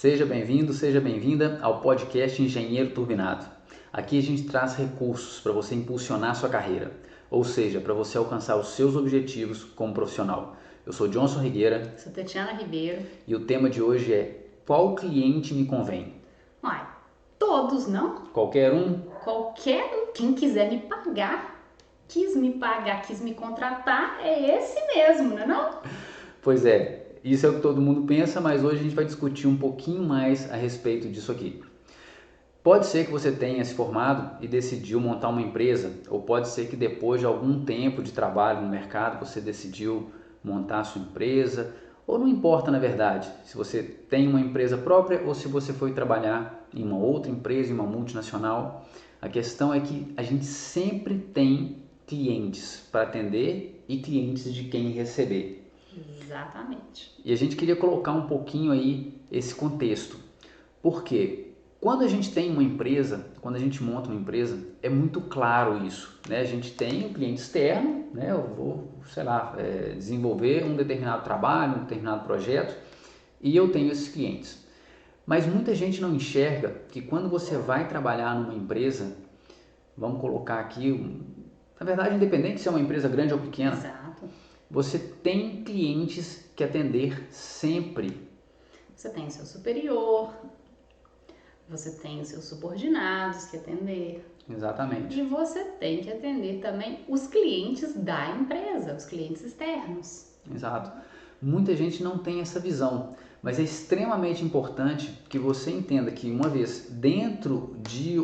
Seja bem-vindo, seja bem-vinda ao podcast Engenheiro Turbinado. Aqui a gente traz recursos para você impulsionar sua carreira, ou seja, para você alcançar os seus objetivos como profissional. Eu sou Johnson Rigueira. Sou Tatiana Ribeiro. E o tema de hoje é: qual cliente me convém? Uai, todos, não? Qualquer um? Qualquer um. Quem quiser me pagar, quis me contratar, é esse mesmo, não é não? Pois é, isso é o que todo mundo pensa, mas hoje a gente vai discutir um pouquinho mais a respeito disso aqui. Pode ser que você tenha se formado e decidiu montar uma empresa, ou pode ser que depois de algum tempo de trabalho no mercado você decidiu montar a sua empresa, ou não importa na verdade, se você tem uma empresa própria ou se você foi trabalhar em uma outra empresa, em uma multinacional. A questão é que a gente sempre tem clientes para atender e clientes de quem receber. Exatamente. E a gente queria colocar um pouquinho aí esse contexto. Por quê? Quando a gente tem uma empresa, quando a gente monta uma empresa, é muito claro isso, né? A gente tem um cliente externo, né? Eu vou, desenvolver um determinado trabalho, um determinado projeto, e eu tenho esses clientes. Mas muita gente não enxerga que quando você vai trabalhar numa empresa, vamos colocar aqui, na verdade, independente se é uma empresa grande ou pequena, Exato. você tem clientes que atender sempre. Você tem seu superior, você tem os seus subordinados que atender. Exatamente. E você tem que atender também os clientes da empresa, os clientes externos. Exato. Muita gente não tem essa visão, mas é extremamente importante que você entenda que uma vez dentro de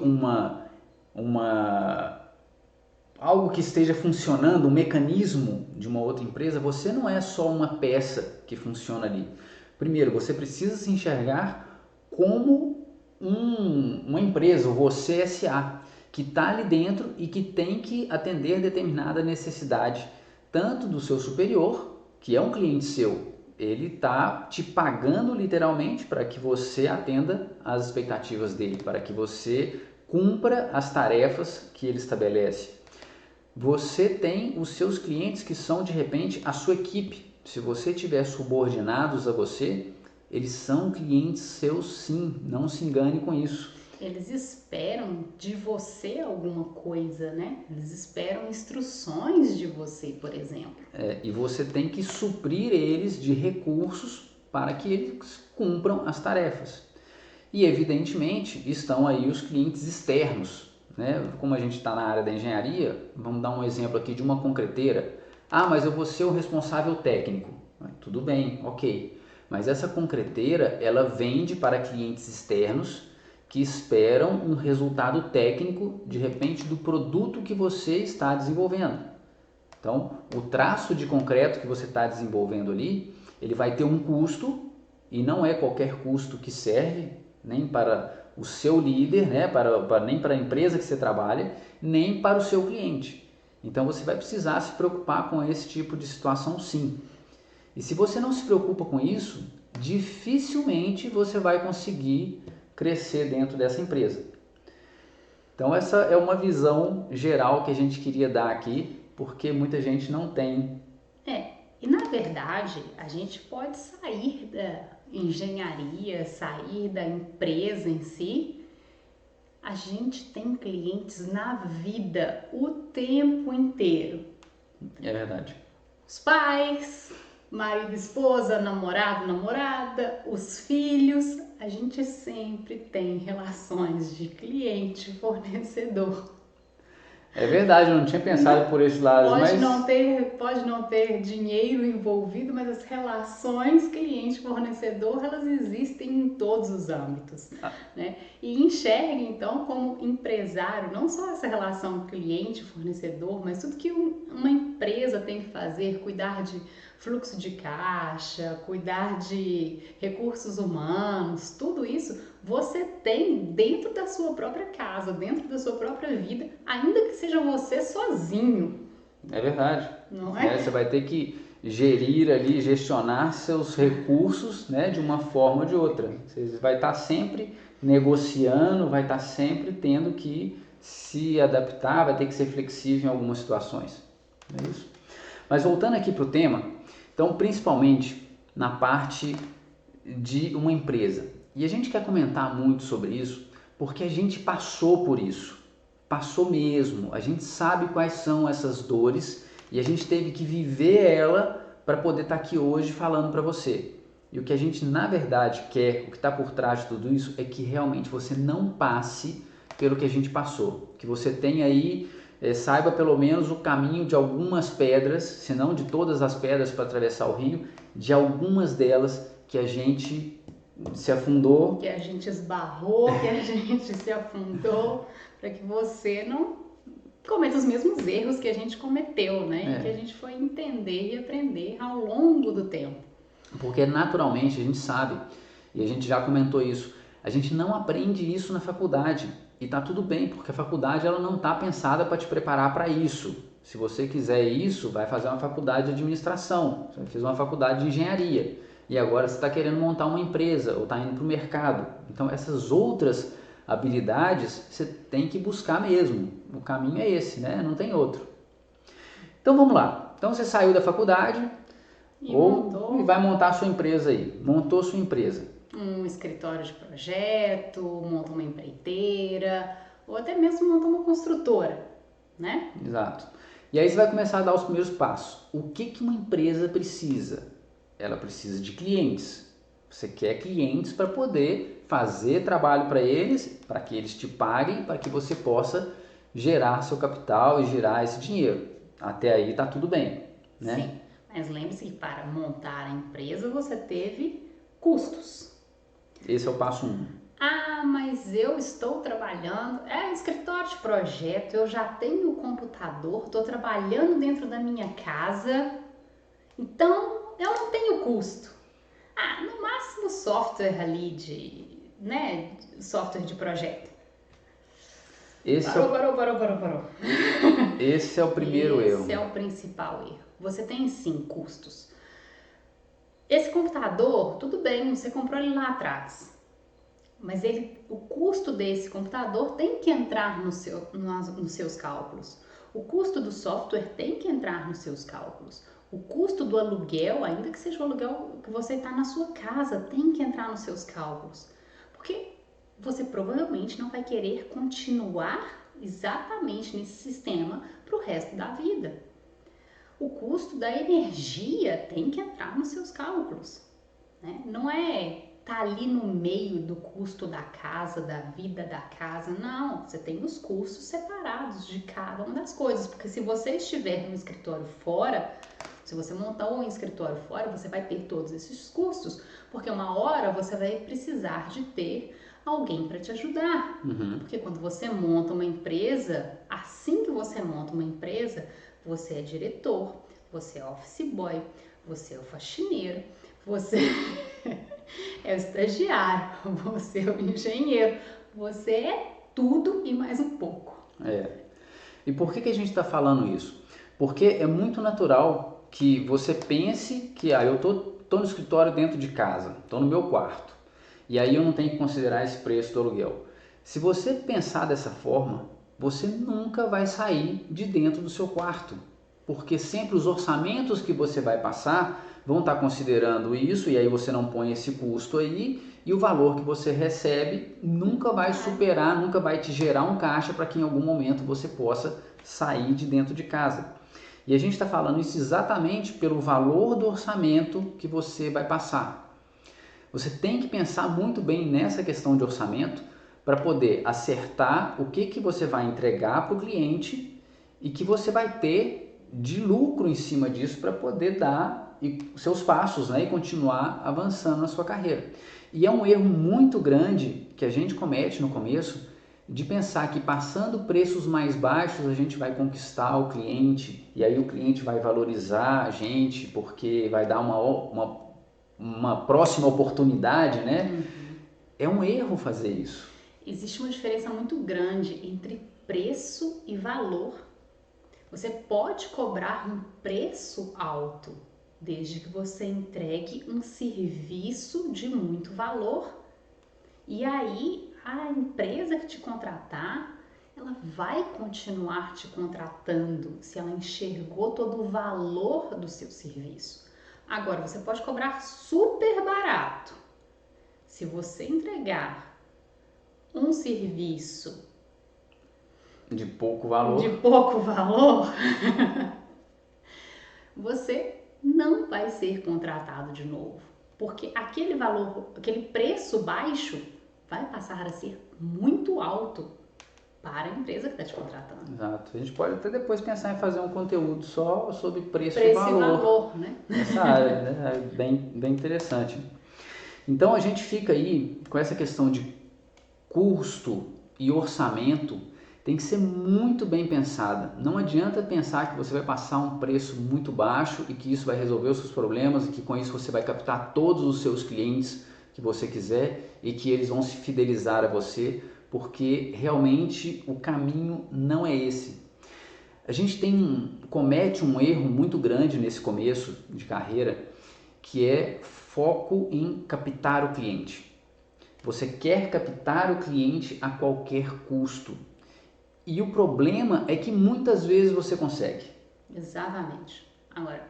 algo que esteja funcionando, um mecanismo de uma outra empresa, você não é só uma peça que funciona ali. Primeiro, você precisa se enxergar como uma empresa, você S.A., que está ali dentro e que tem que atender determinada necessidade, tanto do seu superior, que é um cliente seu, ele está te pagando literalmente para que você atenda às expectativas dele, para que você cumpra as tarefas que ele estabelece. Você tem os seus clientes que são de repente a sua equipe. Se você tiver subordinados a você, eles são clientes seus sim, não se engane com isso. Eles esperam de você alguma coisa, né? Eles esperam instruções de você, por exemplo. E você tem que suprir eles de recursos para que eles cumpram as tarefas. E evidentemente estão aí os clientes externos, né? Como a gente está na área da engenharia, vamos dar um exemplo aqui de uma concreteira. Ah, mas eu vou ser o responsável técnico. Tudo bem, ok. Mas essa concreteira, ela vende para clientes externos que esperam um resultado técnico, de repente, do produto que você está desenvolvendo. Então, o traço de concreto que você está desenvolvendo ali, ele vai ter um custo, e não é qualquer custo que serve, nem para o seu líder, né? Nem para a empresa que você trabalha, nem para o seu cliente. Então, você vai precisar se preocupar com esse tipo de situação sim. E se você não se preocupa com isso, dificilmente você vai conseguir crescer dentro dessa empresa. Então essa é uma visão geral que a gente queria dar aqui, porque muita gente não tem. E na verdade a gente pode sair da engenharia, sair da empresa em si. A gente tem clientes na vida o tempo inteiro. É verdade. Os pais, marido, esposa, namorado, namorada, os filhos, a gente sempre tem relações de cliente, fornecedor. É verdade, eu não tinha pensado por esse lado, Pode mas... pode não ter dinheiro envolvido, mas as relações cliente-fornecedor, elas existem em todos os âmbitos, né? E enxergue, então, como empresário, não só essa relação cliente-fornecedor, mas tudo que uma empresa tem que fazer, cuidar de fluxo de caixa, cuidar de recursos humanos, tudo isso você tem dentro da sua própria casa, dentro da sua própria vida, ainda que seja você sozinho. É verdade. Não é? Você vai ter que gerir ali, gestionar seus recursos, né, de uma forma ou de outra. Você vai estar sempre negociando, vai estar sempre tendo que se adaptar, vai ter que ser flexível em algumas situações. É isso. Mas voltando aqui para o tema, então principalmente na parte de uma empresa. E a gente quer comentar muito sobre isso porque a gente passou por isso. Passou mesmo. A gente sabe quais são essas dores e a gente teve que viver ela para poder estar aqui hoje falando para você. E o que a gente na verdade quer, o que está por trás de tudo isso, é que realmente você não passe pelo que a gente passou. Que você tenha aí, saiba pelo menos o caminho de algumas pedras, se não de todas as pedras para atravessar o rio, de algumas delas que a gente se afundou. Que a gente esbarrou, que a gente se afundou, para que você não cometa os mesmos erros que a gente cometeu, né? E que a gente foi entender e aprender ao longo do tempo. Porque naturalmente a gente sabe, e a gente já comentou isso, a gente não aprende isso na faculdade. E tá tudo bem, porque a faculdade ela não tá pensada para te preparar para isso. Se você quiser isso, vai fazer uma faculdade de administração, você fez uma faculdade de engenharia. E agora você está querendo montar uma empresa ou está indo para o mercado. Então essas outras habilidades você tem que buscar mesmo. O caminho é esse, né? Não tem outro. Então vamos lá. Então você saiu da faculdade e vai montar a sua empresa aí. Montou sua empresa. Um escritório de projeto, monta uma empreiteira ou até mesmo monta uma construtora, né? Exato. E aí você vai começar a dar os primeiros passos. O que uma empresa precisa? Ela precisa de clientes. Você quer clientes para poder fazer trabalho para eles, para que eles te paguem, para que você possa gerar seu capital e gerar esse dinheiro. Até aí tá tudo bem, né? Sim, mas lembre-se que para montar a empresa você teve custos. Esse é o passo 1. Ah, mas eu estou trabalhando, escritório de projeto, eu já tenho o computador, estou trabalhando dentro da minha casa, então eu não tenho custo. Ah, no máximo software ali né, software de projeto. Parou. Esse é o primeiro erro. Esse é o principal erro. Você tem sim custos. Esse computador, tudo bem, você comprou ele lá atrás. Mas o custo desse computador tem que entrar nos seus cálculos. O custo do software tem que entrar nos seus cálculos. O custo do aluguel, ainda que seja o aluguel que você está na sua casa, tem que entrar nos seus cálculos. Porque você provavelmente não vai querer continuar exatamente nesse sistema para o resto da vida. O custo da energia tem que entrar nos seus cálculos, né? Não é tá ali no meio do custo da casa, da vida da casa. Não, você tem os custos separados de cada uma das coisas. Porque se você estiver no escritório fora, se você montar um escritório fora, você vai ter todos esses custos. Porque uma hora você vai precisar de ter alguém para te ajudar. Porque quando você monta uma empresa, assim que você monta uma empresa, você é diretor, você é office boy, você é o faxineiro, você é o estagiário, você é o engenheiro, você é tudo e mais um pouco. E por que a gente está falando isso? Porque é muito natural que você pense que eu tô no escritório dentro de casa, tô no meu quarto, e aí eu não tenho que considerar esse preço do aluguel. Se você pensar dessa forma, você nunca vai sair de dentro do seu quarto, porque sempre os orçamentos que você vai passar vão estar considerando isso, e aí você não põe esse custo aí, e o valor que você recebe nunca vai superar, nunca vai te gerar um caixa para que em algum momento você possa sair de dentro de casa. E a gente está falando isso exatamente pelo valor do orçamento que você vai passar. Você tem que pensar muito bem nessa questão de orçamento para poder acertar o que você vai entregar para o cliente e que você vai ter de lucro em cima disso para poder dar seus passos, né, e continuar avançando na sua carreira. E é um erro muito grande que a gente comete no começo de pensar que passando preços mais baixos a gente vai conquistar o cliente e aí o cliente vai valorizar a gente porque vai dar uma próxima oportunidade, né? É um erro fazer isso. Existe uma diferença muito grande entre preço e valor. Você pode cobrar um preço alto, desde que você entregue um serviço de muito valor. E aí a empresa que te contratar, ela vai continuar te contratando se ela enxergou todo o valor do seu serviço. Agora, você pode cobrar super barato. se você entregar um serviço de pouco valor, você não vai ser contratado de novo, porque aquele valor, aquele preço baixo vai passar a ser muito alto para a empresa que está te contratando. Exato. A gente pode até depois pensar em fazer um conteúdo só sobre preço e valor, né? Nessa área, né? É bem interessante. Então a gente fica aí com essa questão de custo e orçamento, tem que ser muito bem pensada. Não adianta pensar que você vai passar um preço muito baixo e que isso vai resolver os seus problemas e que com isso você vai captar todos os seus clientes que você quiser e que eles vão se fidelizar a você, porque realmente o caminho não é esse. A gente comete um erro muito grande nesse começo de carreira, que é foco em captar o cliente. Você quer captar o cliente a qualquer custo. E o problema é que muitas vezes você consegue. Exatamente. Agora,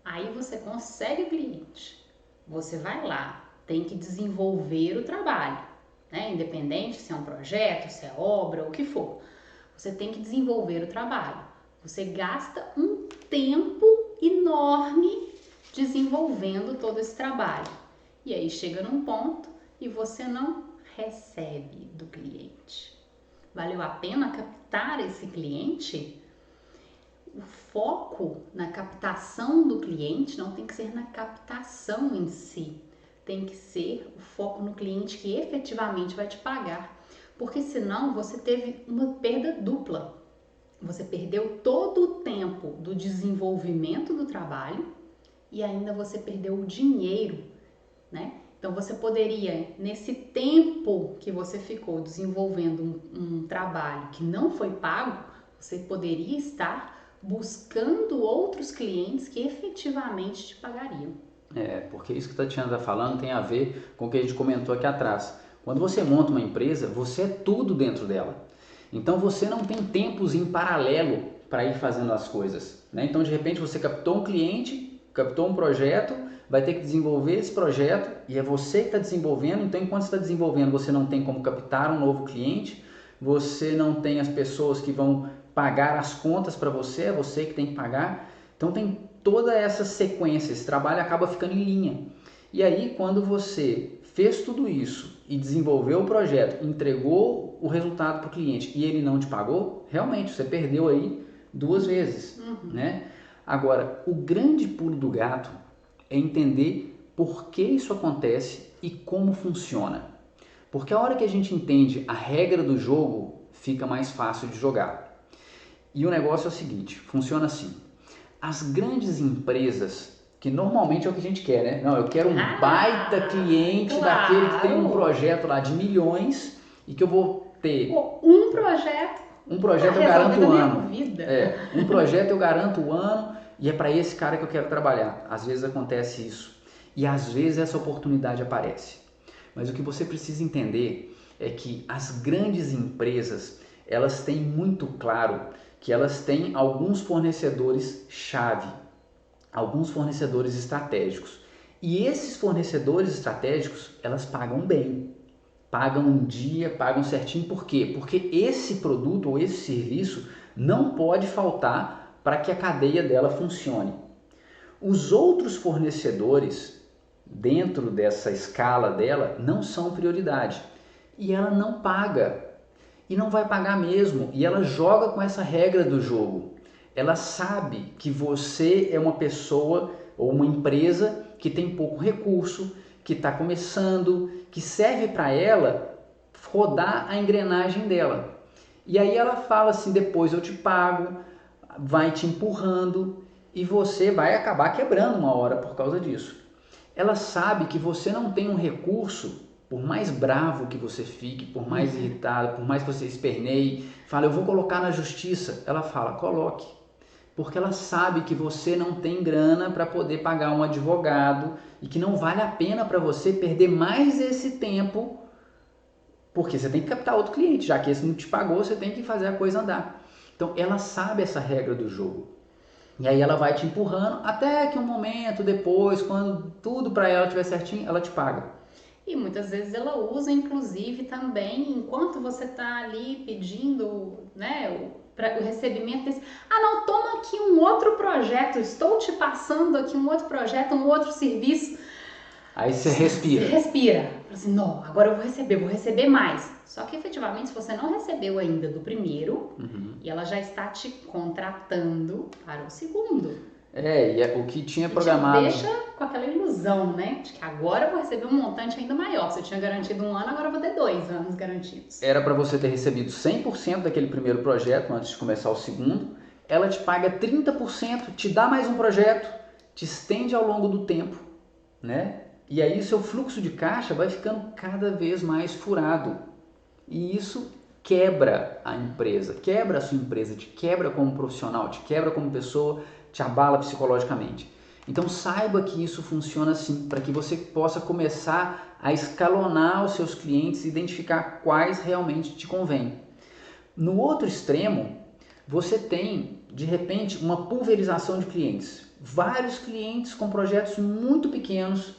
aí você consegue o cliente. Você vai lá, tem que desenvolver o trabalho, né? Independente se é um projeto, se é obra, o que for. Você tem que desenvolver o trabalho. Você gasta um tempo enorme desenvolvendo todo esse trabalho. E aí chega num ponto e você não recebe do cliente. Valeu a pena captar esse cliente? O foco na captação do cliente não tem que ser na captação em si. Tem que ser o foco no cliente que efetivamente vai te pagar. Porque senão você teve uma perda dupla. Você perdeu todo o tempo do desenvolvimento do trabalho e ainda você perdeu o dinheiro, né? Então você poderia, nesse tempo que você ficou desenvolvendo um trabalho que não foi pago, você poderia estar buscando outros clientes que efetivamente te pagariam. Porque isso que a Tatiana está falando tem a ver com o que a gente comentou aqui atrás. Quando você monta uma empresa, você é tudo dentro dela. Então você não tem tempos em paralelo para ir fazendo as coisas, né? Então de repente você captou um cliente, captou um projeto, vai ter que desenvolver esse projeto e é você que está desenvolvendo. Então enquanto você está desenvolvendo, você não tem como captar um novo cliente, você não tem as pessoas que vão pagar as contas para você, é você que tem que pagar. Então tem toda essa sequência, esse trabalho acaba ficando em linha. E aí quando você fez tudo isso e desenvolveu o projeto, entregou o resultado para o cliente e ele não te pagou, realmente você perdeu aí 2 vezes, né? Agora, o grande pulo do gato é entender por que isso acontece e como funciona. Porque a hora que a gente entende a regra do jogo, fica mais fácil de jogar. E o negócio é o seguinte, funciona assim. As grandes empresas, que normalmente é o que a gente quer, né? Não, eu quero um baita cliente, claro, daquele que tem um projeto lá de milhões e que eu vou ter... Um projeto eu garanto o ano. Um projeto eu garanto o ano e é para esse cara que eu quero trabalhar. Às vezes acontece isso. E às vezes essa oportunidade aparece. Mas o que você precisa entender é que as grandes empresas, elas têm muito claro que elas têm alguns fornecedores-chave, alguns fornecedores estratégicos. E esses fornecedores estratégicos, elas pagam bem, pagam um dia, pagam certinho. Por quê? Porque esse produto ou esse serviço não pode faltar para que a cadeia dela funcione. Os outros fornecedores, dentro dessa escala dela, não são prioridade. E ela não paga. E não vai pagar mesmo. E ela joga com essa regra do jogo. Ela sabe que você é uma pessoa ou uma empresa que tem pouco recurso, que está começando, que serve para ela rodar a engrenagem dela. E aí ela fala assim, depois eu te pago, vai te empurrando e você vai acabar quebrando uma hora por causa disso. Ela sabe que você não tem um recurso, por mais bravo que você fique, por mais irritado, por mais que você esperneie, fala, eu vou colocar na justiça. Ela fala, coloque. Porque ela sabe que você não tem grana para poder pagar um advogado e que não vale a pena para você perder mais esse tempo, porque você tem que captar outro cliente, já que esse não te pagou, você tem que fazer a coisa andar. Então ela sabe essa regra do jogo. E aí ela vai te empurrando até que um momento depois, quando tudo para ela estiver certinho, ela te paga. E muitas vezes ela usa, inclusive, também, enquanto você está ali pedindo, né, o recebimento desse... Ah, não, toma aqui um outro projeto, estou te passando aqui um outro projeto, um outro serviço. Aí você respira. Você respira. Assim, não, agora eu vou receber mais. Só que, efetivamente, se você não recebeu ainda do primeiro, e ela já está te contratando para o segundo. E o que tinha programado... Te deixa com aquela ilusão, né? De que agora eu vou receber um montante ainda maior. Se eu tinha garantido 1 ano, agora eu vou ter 2 anos garantidos. Era para você ter recebido 100% daquele primeiro projeto antes de começar o segundo. Ela te paga 30%, te dá mais um projeto, te estende ao longo do tempo, né? E aí o seu fluxo de caixa vai ficando cada vez mais furado. E isso quebra a empresa, quebra a sua empresa, te quebra como profissional, te quebra como pessoa, te abala psicologicamente. Então saiba que isso funciona assim, para que você possa começar a escalonar os seus clientes e identificar quais realmente te convém. No outro extremo, você tem, de repente, uma pulverização de clientes. Vários clientes com projetos muito pequenos,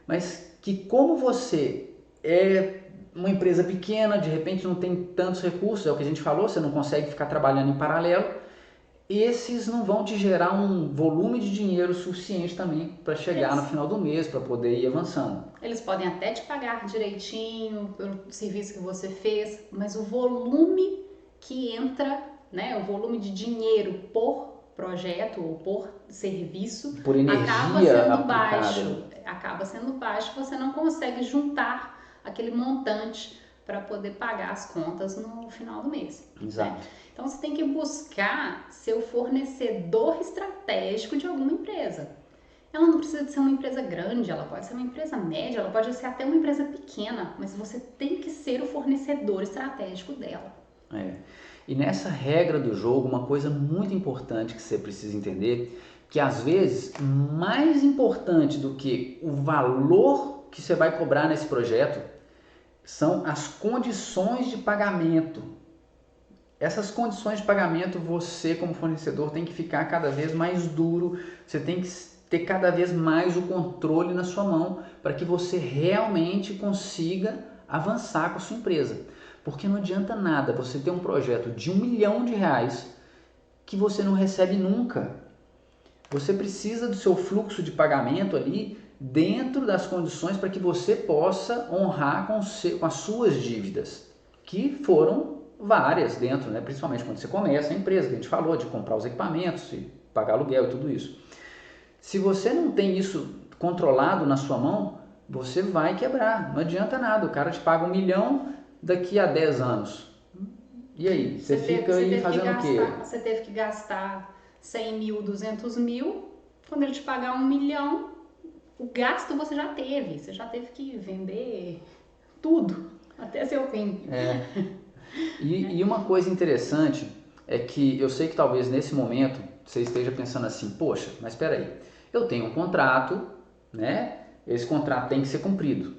mas que como você é uma empresa pequena, de repente não tem tantos recursos, é o que a gente falou, você não consegue ficar trabalhando em paralelo, esses não vão te gerar um volume de dinheiro suficiente também para chegar no final do mês, para poder ir avançando. Eles podem até te pagar direitinho pelo serviço que você fez, mas o volume que entra, né, o volume de dinheiro por projeto ou por serviço, por energia acaba sendo aplicada. baixo. Acaba sendo baixo, você não consegue juntar aquele montante para poder pagar as contas no final do mês. Exato. Né? Então você tem que buscar ser o fornecedor estratégico de alguma empresa. Ela não precisa de ser uma empresa grande, ela pode ser uma empresa média, ela pode ser até uma empresa pequena, mas você tem que ser o fornecedor estratégico dela. E nessa regra do jogo, uma coisa muito importante que você precisa entender, que às vezes mais importante do que o valor que você vai cobrar nesse projeto são as condições de pagamento. Essas condições de pagamento você como fornecedor tem que ficar cada vez mais duro, você tem que ter cada vez mais o controle na sua mão para que você realmente consiga avançar com a sua empresa. Porque não adianta nada você ter um projeto de R$1 milhão que você não recebe nunca. Você precisa do seu fluxo de pagamento ali dentro das condições para que você possa honrar com as suas dívidas, que foram várias dentro, né? Principalmente quando você começa a empresa, que a gente falou, de comprar os equipamentos, e pagar aluguel e tudo isso. Se você não tem isso controlado na sua mão, você vai quebrar. Não adianta nada, o cara te paga R$1 milhão daqui a 10 anos. E aí? Você fica aí fazendo o quê? Você teve que gastar 100 mil, 200 mil, quando ele te pagar R$1 milhão, o gasto você já teve que vender tudo, até seu fim. E uma coisa interessante é que eu sei que talvez nesse momento você esteja pensando assim, poxa, mas espera aí, eu tenho um contrato, né? Esse contrato tem que ser cumprido.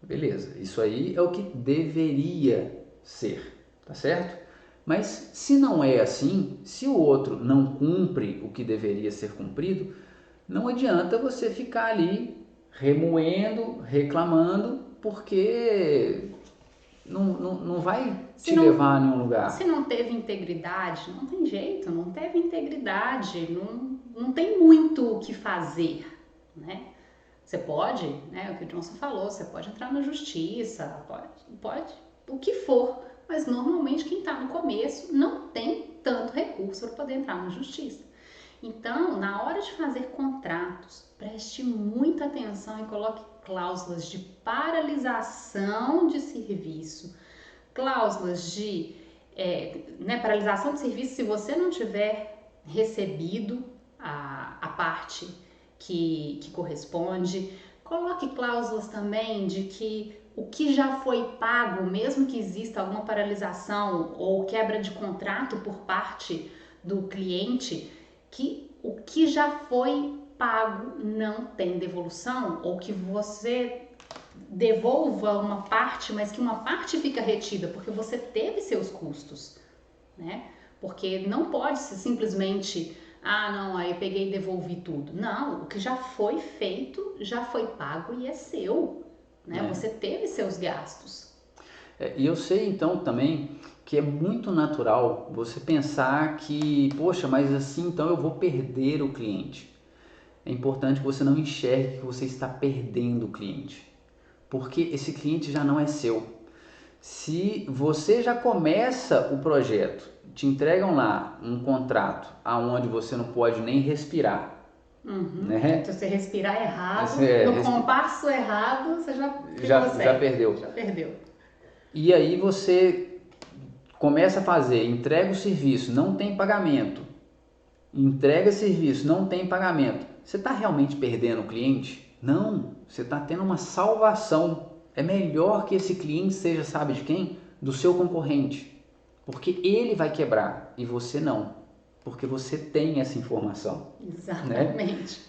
Beleza, isso aí é o que deveria ser, tá certo? Mas se não é assim, se o outro não cumpre o que deveria ser cumprido, não adianta você ficar ali remoendo, reclamando, porque não vai te levar a nenhum lugar. Se não teve integridade, não tem jeito, não teve integridade, não tem muito o que fazer, né? Você pode, né, o que o Johnson falou, você pode entrar na justiça, pode o que for, mas normalmente quem está no começo não tem tanto recurso para poder entrar na justiça. Então, na hora de fazer contratos, preste muita atenção e coloque cláusulas de paralisação de serviço, cláusulas de paralisação de serviço se você não tiver recebido a parte que corresponde. Coloque cláusulas também de que o que já foi pago, mesmo que exista alguma paralisação ou quebra de contrato por parte do cliente, que o que já foi pago não tem devolução, ou que você devolva uma parte, mas que uma parte fica retida, porque você teve seus custos, né? Porque não pode ser simplesmente, aí eu peguei e devolvi tudo. Não, o que já foi feito, já foi pago e é seu. né? Você teve seus gastos. E eu sei então também que é muito natural você pensar que, poxa, mas assim então eu vou perder o cliente. É importante que você não enxergue que você está perdendo o cliente, porque esse cliente já não é seu. Se você já começa o projeto, te entregam lá um contrato aonde você não pode nem respirar, né? Se você respirar errado, no compasso errado, você já perdeu. Já perdeu. E aí você começa a fazer, entrega o serviço, não tem pagamento. Entrega serviço, não tem pagamento. Você está realmente perdendo o cliente? Não, você está tendo uma salvação. É melhor que esse cliente seja, sabe de quem? Do seu concorrente. Porque ele vai quebrar e você não. Porque você tem essa informação. Exatamente. Né?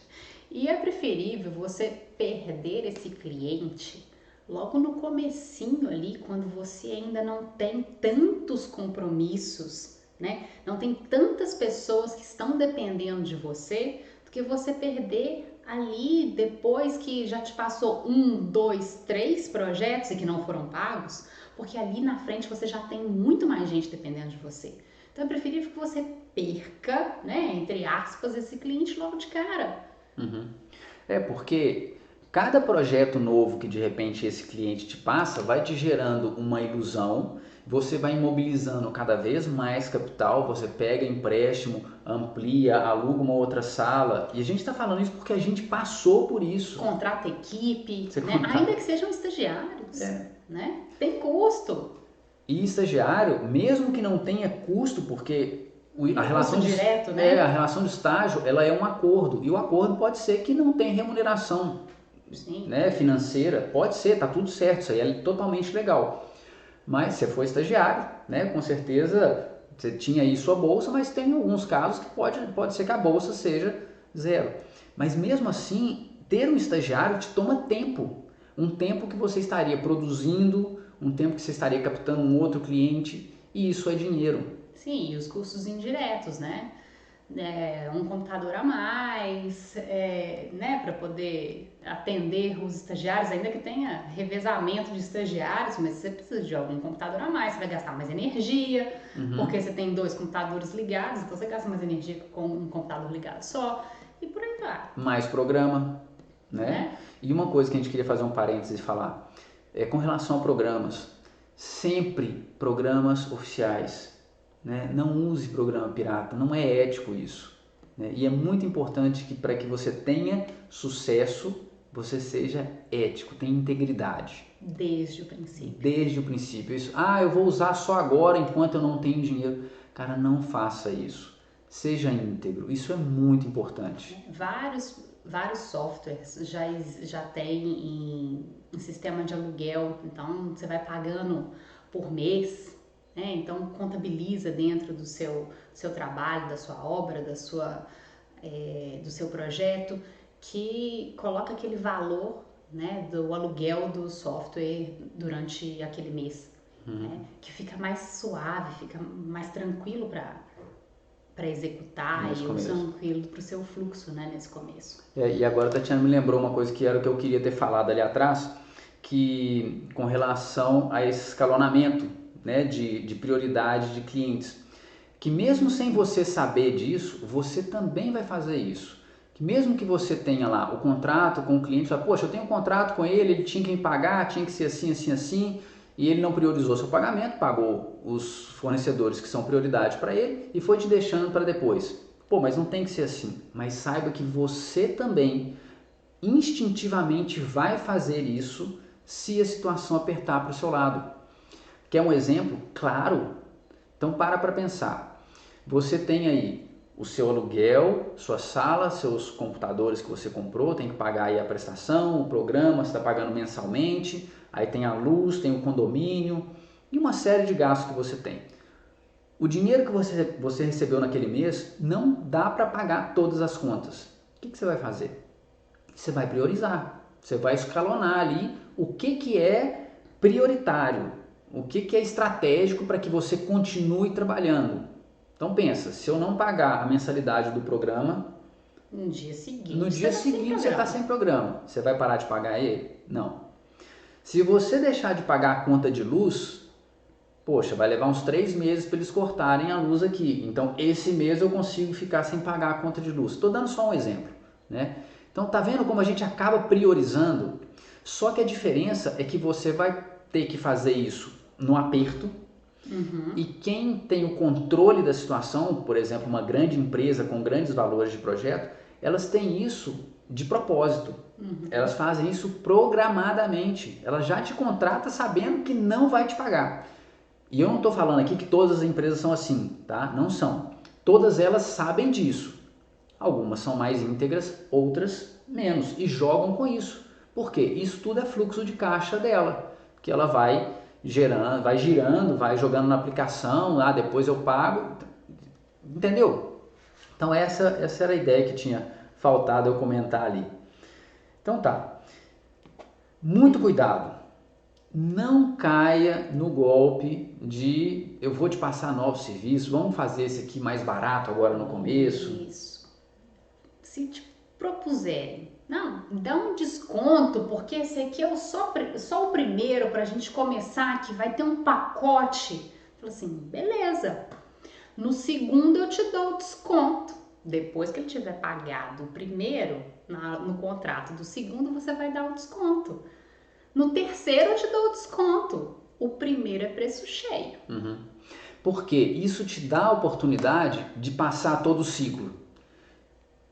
E é preferível você perder esse cliente logo no comecinho ali, quando você ainda não tem tantos compromissos, né? Não tem tantas pessoas que estão dependendo de você, do que você perder ali depois que já te passou 1, 2, 3 projetos e que não foram pagos, porque ali na frente você já tem muito mais gente dependendo de você. Então é preferível que você perca, né, entre aspas, esse cliente logo de cara. Porque cada projeto novo que de repente esse cliente te passa vai te gerando uma ilusão, você vai imobilizando cada vez mais capital, você pega empréstimo, amplia, aluga uma outra sala, e a gente está falando isso porque a gente passou por isso. Contrata equipe, né? Ainda que sejam estagiários, né? Tem custo. E estagiário, mesmo que não tenha custo, porque a relação direto, né? A relação de estágio, ela é um acordo, e o acordo pode ser que não tenha remuneração, né, financeira, pode ser, tá tudo certo, isso aí é totalmente legal. Mas se for estagiário, né, com certeza você tinha aí sua bolsa, mas tem alguns casos que pode ser que a bolsa seja zero. Mas mesmo assim, ter um estagiário te toma tempo, um tempo que você estaria produzindo, um tempo que você estaria captando um outro cliente, e isso é dinheiro. Sim, e os custos indiretos, né? Um computador a mais, né, para poder atender os estagiários, ainda que tenha revezamento de estagiários, mas você precisa de algum computador a mais, você vai gastar mais energia, porque você tem 2 computadores ligados, então você gasta mais energia com um computador ligado só, e por aí vai. Mais programa, né? E uma coisa que a gente queria fazer um parênteses e falar, com relação a programas, sempre programas oficiais. Né? Não use programa pirata, não é ético isso. Né? E é muito importante que para que você tenha sucesso, você seja ético, tenha integridade. Desde o princípio. Desde o princípio. Isso, eu vou usar só agora enquanto eu não tenho dinheiro. Cara, não faça isso. Seja íntegro, isso é muito importante. Vários softwares já tem em sistema de aluguel, então você vai pagando por mês. Então contabiliza dentro do seu trabalho, da sua obra, do seu projeto, que coloca aquele valor, né, do aluguel do software durante aquele mês, né, que fica mais suave, fica mais tranquilo para executar e tranquilo para o seu fluxo, né, nesse começo. E agora a Tatiana me lembrou uma coisa que era o que eu queria ter falado ali atrás, que com relação a esse escalonamento, né, de prioridade de clientes, que mesmo sem você saber disso, você também vai fazer isso. Que mesmo que você tenha lá o contrato com o cliente, fala, poxa, eu tenho um contrato com ele tinha que me pagar, tinha que ser assim, assim, assim, e ele não priorizou seu pagamento, pagou os fornecedores que são prioridade para ele e foi te deixando para depois. Pô, mas não tem que ser assim. Mas saiba que você também instintivamente vai fazer isso se a situação apertar para o seu lado. Quer um exemplo? Claro. Então para pensar. Você tem aí o seu aluguel, sua sala, seus computadores que você comprou, tem que pagar aí a prestação, o programa, você está pagando mensalmente, aí tem a luz, tem o condomínio e uma série de gastos que você tem. O dinheiro que você recebeu naquele mês não dá para pagar todas as contas. O que você vai fazer? Você vai priorizar, você vai escalonar ali o que é prioritário. O que é estratégico para que você continue trabalhando? Então pensa, se eu não pagar a mensalidade do programa, no dia seguinte você está sem programa. Você vai parar de pagar ele? Não. Se você deixar de pagar a conta de luz, poxa, vai levar uns 3 meses para eles cortarem a luz aqui. Então, esse mês eu consigo ficar sem pagar a conta de luz. Estou dando só um exemplo, né? Então, tá vendo como a gente acaba priorizando? Só que a diferença é que você vai ter que fazer isso no aperto. E quem tem o controle da situação, por exemplo, uma grande empresa com grandes valores de projeto, elas têm isso de propósito. Elas fazem isso programadamente. Ela já te contrata sabendo que não vai te pagar. E eu não estou falando aqui que todas as empresas são assim, tá? Não são. Todas elas sabem disso. Algumas são mais íntegras, outras menos. E jogam com isso. Por quê? Isso tudo é fluxo de caixa dela. Que ela vai gerando, vai girando, vai jogando na aplicação, depois eu pago. Entendeu? Então essa era a ideia que tinha faltado eu comentar ali. Então tá. Muito cuidado. Não caia no golpe de eu vou te passar novos serviços, vamos fazer esse aqui mais barato agora no começo. Isso. Se te propuserem, não, dá um desconto, porque esse aqui é só o primeiro para a gente começar, que vai ter um pacote. Fala assim, beleza. No segundo eu te dou o desconto. Depois que ele tiver pagado o primeiro, no contrato do segundo, você vai dar o desconto. No terceiro eu te dou o desconto. O primeiro é preço cheio. Porque isso te dá a oportunidade de passar todo o ciclo.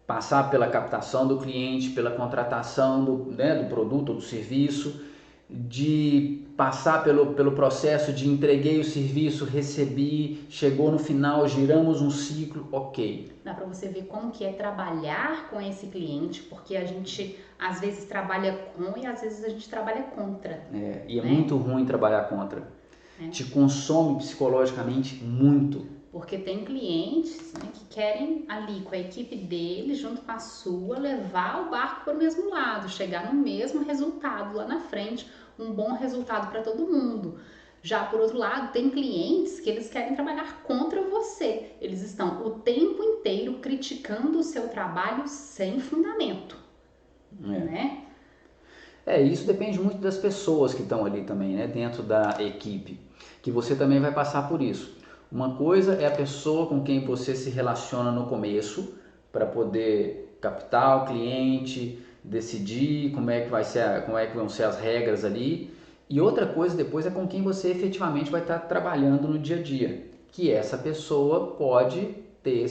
Passar pela captação do cliente, pela contratação do produto ou do serviço, de passar pelo processo de entreguei o serviço, recebi, chegou no final, giramos um ciclo, ok. Dá para você ver como que é trabalhar com esse cliente, porque a gente às vezes trabalha com e às vezes a gente trabalha contra. E é muito ruim trabalhar contra. Te consome psicologicamente muito. Porque tem clientes, né, que querem ali com a equipe dele, junto com a sua, levar o barco para o mesmo lado, chegar no mesmo resultado lá na frente, um bom resultado para todo mundo. Já por outro lado, tem clientes que eles querem trabalhar contra você. Eles estão o tempo inteiro criticando o seu trabalho sem fundamento, né? Isso depende muito das pessoas que estão ali também, né, dentro da equipe, que você também vai passar por isso. Uma coisa é a pessoa com quem você se relaciona no começo, para poder captar o cliente, decidir como é que vão ser as regras ali. E outra coisa depois é com quem você efetivamente vai estar trabalhando no dia a dia, que essa pessoa pode ter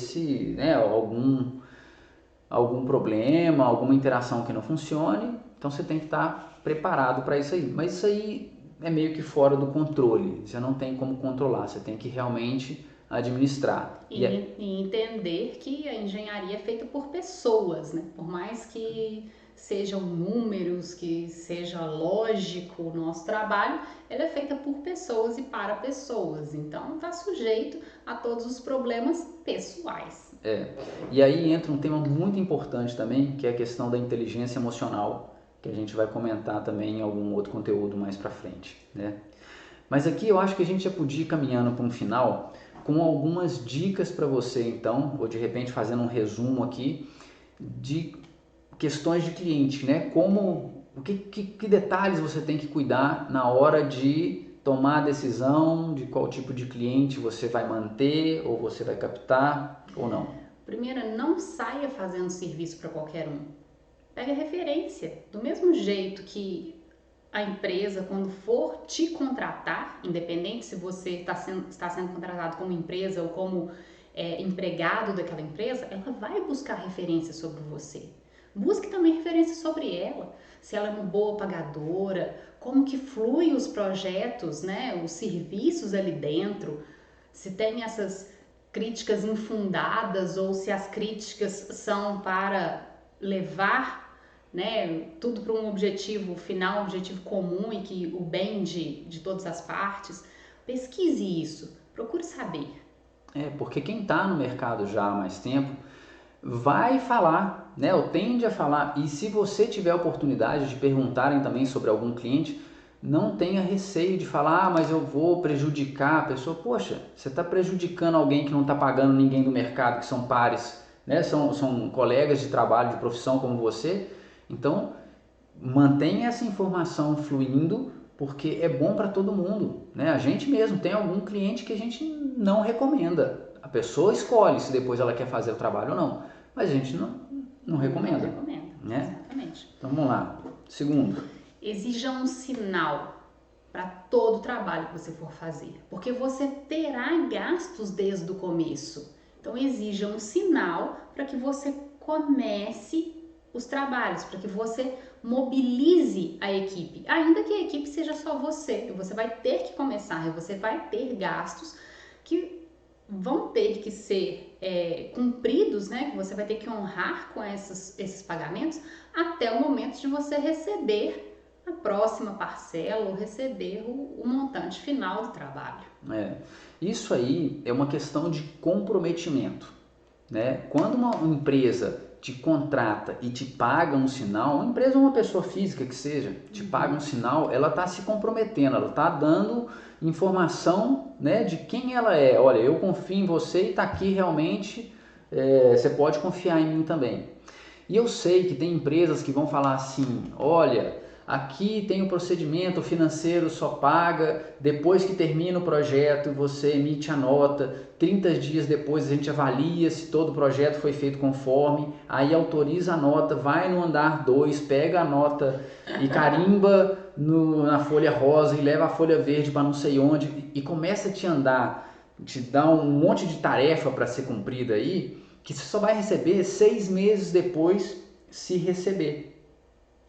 algum problema, alguma interação que não funcione, então você tem que estar preparado para isso aí. Mas isso aí é meio que fora do controle, você não tem como controlar, você tem que realmente administrar. E entender que a engenharia é feita por pessoas, né? Por mais que sejam números, que seja lógico o nosso trabalho, ela é feita por pessoas e para pessoas, então está sujeito a todos os problemas pessoais. E aí entra um tema muito importante também, que é a questão da inteligência emocional, que a gente vai comentar também em algum outro conteúdo mais para frente, né? Mas aqui eu acho que a gente já podia ir caminhando para um final com algumas dicas para você, então, ou de repente fazendo um resumo aqui de questões de cliente, né? Que detalhes você tem que cuidar na hora de tomar a decisão de qual tipo de cliente você vai manter ou você vai captar ou não. Primeiro, não saia fazendo serviço para qualquer um. Pega referência. Do mesmo jeito que a empresa, quando for te contratar, independente se você está sendo contratado como empresa ou como empregado daquela empresa, ela vai buscar referência sobre você. Busque também referência sobre ela, se ela é uma boa pagadora, como que flui os projetos, né, os serviços ali dentro, se tem essas críticas infundadas ou se as críticas são para levar, né, tudo para um objetivo final, um objetivo comum e que o bem de todas as partes. Pesquise isso, procure saber. Porque quem está no mercado já há mais tempo vai falar, né, ou tende a falar, e se você tiver a oportunidade de perguntarem também sobre algum cliente, não tenha receio de falar, mas eu vou prejudicar a pessoa. Poxa, você está prejudicando alguém que não está pagando ninguém do mercado, que são pares, né? São colegas de trabalho, de profissão como você. Então, Mantenha essa informação fluindo, porque é bom para todo mundo, né? A gente mesmo tem algum cliente que a gente não recomenda. A pessoa escolhe se depois ela quer fazer o trabalho ou não, mas a gente não recomenda. Não recomenda, Né? exatamente. Então vamos lá. Segundo. Exija um sinal para todo o trabalho que você for fazer, porque você terá gastos desde o começo. Então exija um sinal para que você comece os trabalhos, para que você mobilize a equipe, ainda que a equipe seja só você. Você vai ter que começar, você vai ter gastos que vão ter que ser cumpridos, né? Que você vai ter que honrar com esses pagamentos até o momento de você receber a próxima parcela ou receber o montante final do trabalho. Isso aí é uma questão de comprometimento, né? Quando uma empresa te contrata e te paga um sinal, uma empresa ou uma pessoa física que seja, te paga um sinal, ela está se comprometendo, ela está dando informação, né, de quem ela é. Olha, eu confio em você e está aqui realmente, você pode confiar em mim também. E eu sei que tem empresas que vão falar assim, olha, aqui tem o procedimento financeiro, só paga depois que termina o projeto, você emite a nota, 30 dias depois a gente avalia se todo o projeto foi feito conforme, aí autoriza a nota, vai no andar 2, pega a nota e carimba na folha rosa e leva a folha verde para não sei onde e começa a te dar um monte de tarefa para ser cumprida aí, que você só vai receber 6 meses depois, se receber,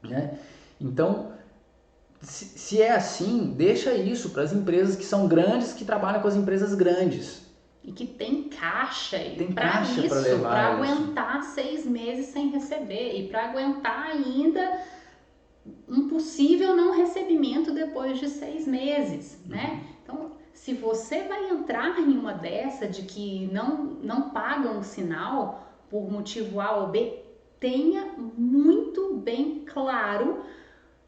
né? Então, se é assim, deixa isso para as empresas que são grandes, que trabalham com as empresas grandes. E que tem caixa para isso, para aguentar 6 meses sem receber e para aguentar ainda um possível não recebimento depois de 6 meses, né? Então, se você vai entrar em uma dessa de que não paga um sinal por motivo A ou B, tenha muito bem claro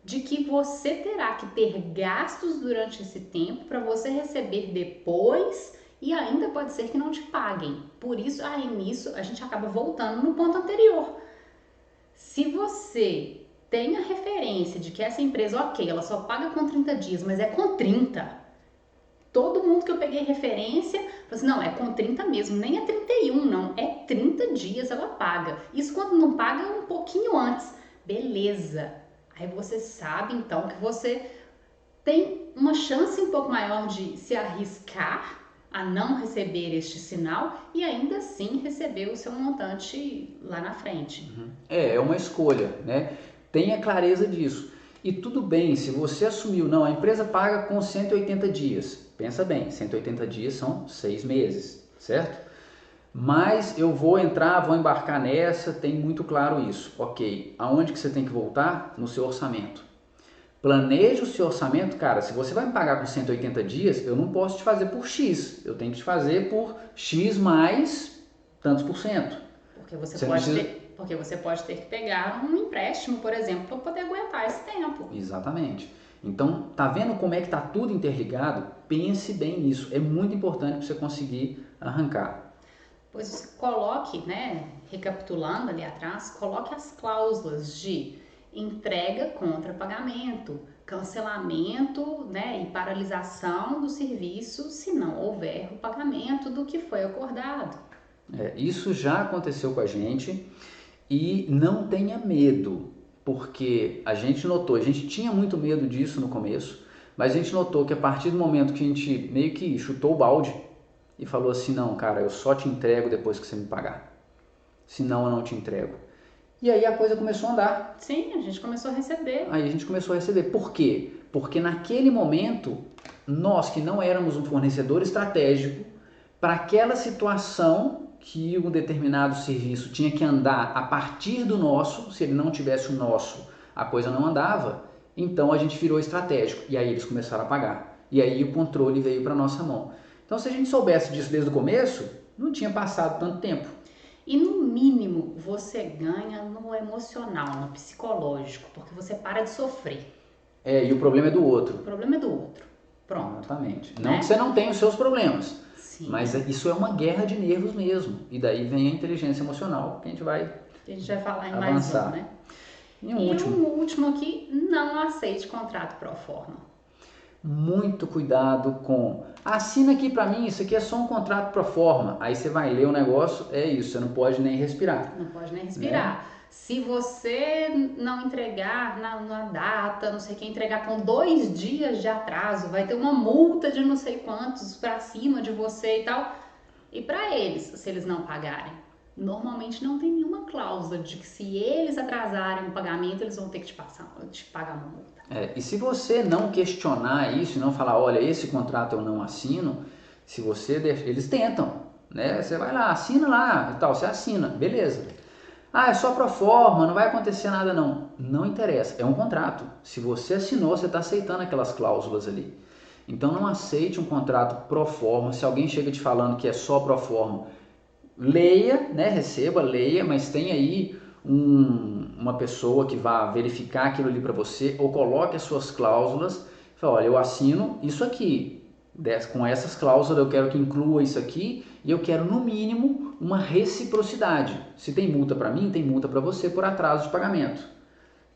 de que você terá que ter gastos durante esse tempo para você receber depois e ainda pode ser que não te paguem. Por isso, aí nisso a gente acaba voltando no ponto anterior. Se você tem a referência de que essa empresa, ok, ela só paga com 30 dias, mas é com 30. Todo mundo que eu peguei referência, falou assim, não, é com 30 mesmo, nem é 31 não, é 30 dias ela paga. Isso quando não paga um pouquinho antes. Beleza. Aí você sabe então que você tem uma chance um pouco maior de se arriscar a não receber este sinal e ainda assim receber o seu montante lá na frente. É uma escolha, né? Tenha clareza disso. E tudo bem, se você assumiu, não, a empresa paga com 180 dias. Pensa bem, 180 dias são 6 meses, certo? Mas eu vou embarcar nessa, tem muito claro isso. Ok, aonde que você tem que voltar? No seu orçamento. Planeje o seu orçamento, cara, se você vai me pagar com 180 dias, eu não posso te fazer por X, eu tenho que te fazer por X mais tantos por cento. Porque você pode ter que pegar um empréstimo, por exemplo, para poder aguentar esse tempo. Exatamente. Então, tá vendo como é que tá tudo interligado? Pense bem nisso, é muito importante para você conseguir arrancar. Pois você coloque, né, recapitulando ali atrás, coloque as cláusulas de entrega contra pagamento, cancelamento, né, e paralisação do serviço se não houver o pagamento do que foi acordado. Isso já aconteceu com a gente e não tenha medo, porque a gente tinha muito medo disso no começo, mas a gente notou que a partir do momento que a gente meio que chutou o balde e falou assim, não, cara, eu só te entrego depois que você me pagar, senão eu não te entrego. E aí a coisa começou a andar. Sim, a gente começou a receber. Aí a gente começou a receber. Por quê? Porque naquele momento, nós que não éramos um fornecedor estratégico, para aquela situação que um determinado serviço tinha que andar a partir do nosso, se ele não tivesse o nosso, a coisa não andava, então a gente virou estratégico. E aí eles começaram a pagar. E aí o controle veio para nossa mão. Então se a gente soubesse disso desde o começo, não tinha passado tanto tempo. E no mínimo você ganha no emocional, no psicológico, porque você para de sofrer. E o problema é do outro. O problema é do outro. Pronto. Exatamente. Não que você não tenha os seus problemas, sim, mas isso é uma guerra de nervos mesmo. E daí vem a inteligência emocional que a gente vai falar em avançar. mais um, né? E um último aqui, não aceite contrato pro forma. Muito cuidado com, assina aqui para mim, isso aqui é só um contrato pro forma. Aí você vai ler o negócio, é isso, você não pode nem respirar. Não pode nem respirar. Né? Se você não entregar na data, não sei o que, entregar com 2 dias de atraso, vai ter uma multa de não sei quantos para cima de você e tal. E para eles, se eles não pagarem, normalmente não tem nenhuma cláusula de que se eles atrasarem o pagamento, eles vão ter que te pagar uma multa. E se você não questionar isso e não falar, olha, esse contrato eu não assino, se você eles tentam, né? Você vai lá, assina lá, tal, você assina, beleza. Ah, é só pro forma, não vai acontecer nada não. Não interessa, é um contrato. Se você assinou, você está aceitando aquelas cláusulas ali. Então não aceite um contrato pro forma. Se alguém chega te falando que é só pro forma, leia, né? Receba, leia, mas tem aí uma pessoa que vá verificar aquilo ali para você, ou coloque as suas cláusulas. Fala, olha, eu assino isso aqui. Com essas cláusulas eu quero que inclua isso aqui e eu quero no mínimo uma reciprocidade. Se tem multa para mim, tem multa para você por atraso de pagamento.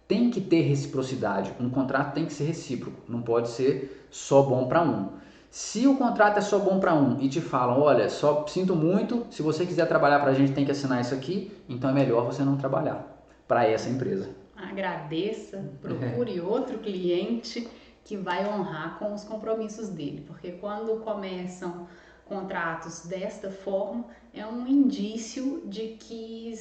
Tem que ter reciprocidade, um contrato tem que ser recíproco, não pode ser só bom para um. Se o contrato é só bom para um e te falam, olha, só sinto muito, se você quiser trabalhar para a gente tem que assinar isso aqui, então é melhor você não trabalhar para essa empresa. Agradeça, procure outro cliente que vai honrar com os compromissos dele, porque quando começam contratos desta forma, é um indício de que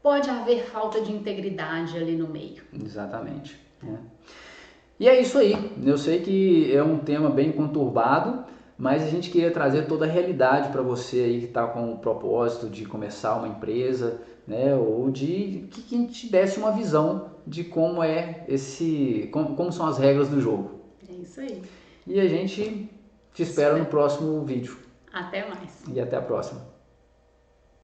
pode haver falta de integridade ali no meio. Exatamente. E é isso aí. Eu sei que é um tema bem conturbado, mas a gente queria trazer toda a realidade para você aí que está com o propósito de começar uma empresa, né, ou de que a gente desse uma visão de como é como são as regras do jogo. É isso aí. E a gente te espera no próximo vídeo. Até mais. E até a próxima.